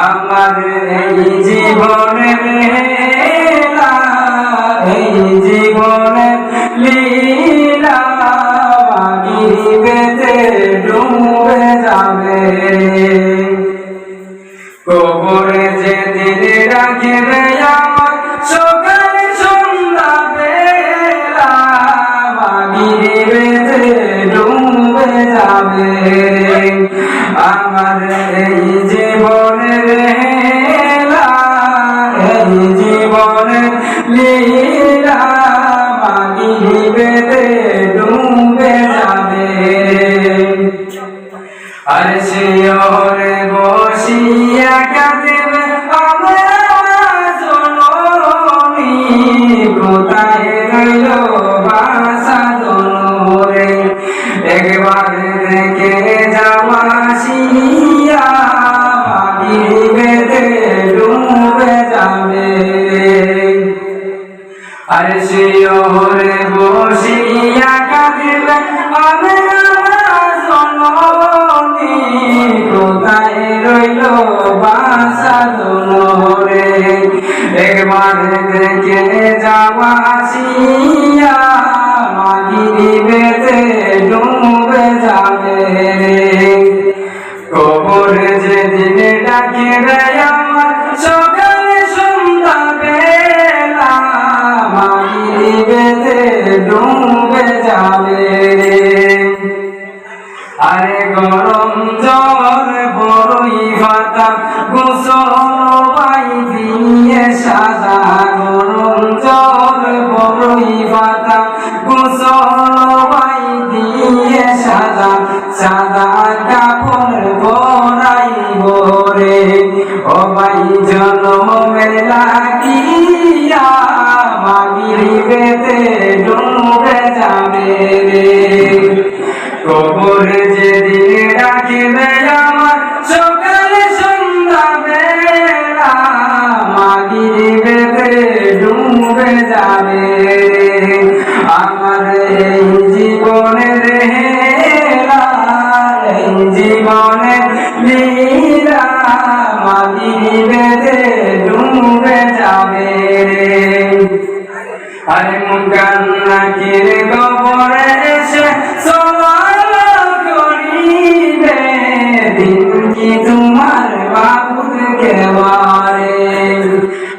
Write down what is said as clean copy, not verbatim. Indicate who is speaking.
Speaker 1: আমার এই জীবনের হেলা, এই জীবনের লীলা ভাগিবেতে ডুবে যাবে। কবরে যেদিন রাখবে আমার সকাল সন্ধ্যা বেলা ভাগিবেতে ডুবে যাবে। আমার এই জীবনের হেলা, এই জীবনের লীলা ভাগিবেতে ডুবে যাবে। আর শিয়রে বসিয়া কাঁদিবে আমার জননী, কোথায় রইল বাসা জনরে। একবার দেখে যাওয়া আসিয়া ভাগিবেতে ডুবে যাবে। আর শিয়রে বসিয়া কাঁদিবে আমার জননী, কোথায় রইল বাসা জনরে। একবার দেখে যাওয়া আসিয়া ভাগিবেতে ডুবে যাবে। কবরে যেদিন ডাকিবে আমার সকাল সন্ধ্যা বেলা ভাগিবেতে ডুবে যাবে। আরে গরম জল বড়ই পাতা গোসল পাই দিয়ে সাদা, গরম জল বড়ই পাতা গোসল পাই দিয়ে সাদা, সাদা কাপড় পরাইব রে। ও ভাই জনমে লাগিয়া ভাগিবেতে ডুবে যাবে রে। কবরে যেদিন ডাকিবে আমার সকাল সন্ধ্যা বেলা ভাগিবেতে ডুবে যাবে। আমার এই জীবনের হেলা, এই জীবনের লীলা ভাগিবেতে ডুবে যাবে। আরে মুনকার নাকির কবরে এসে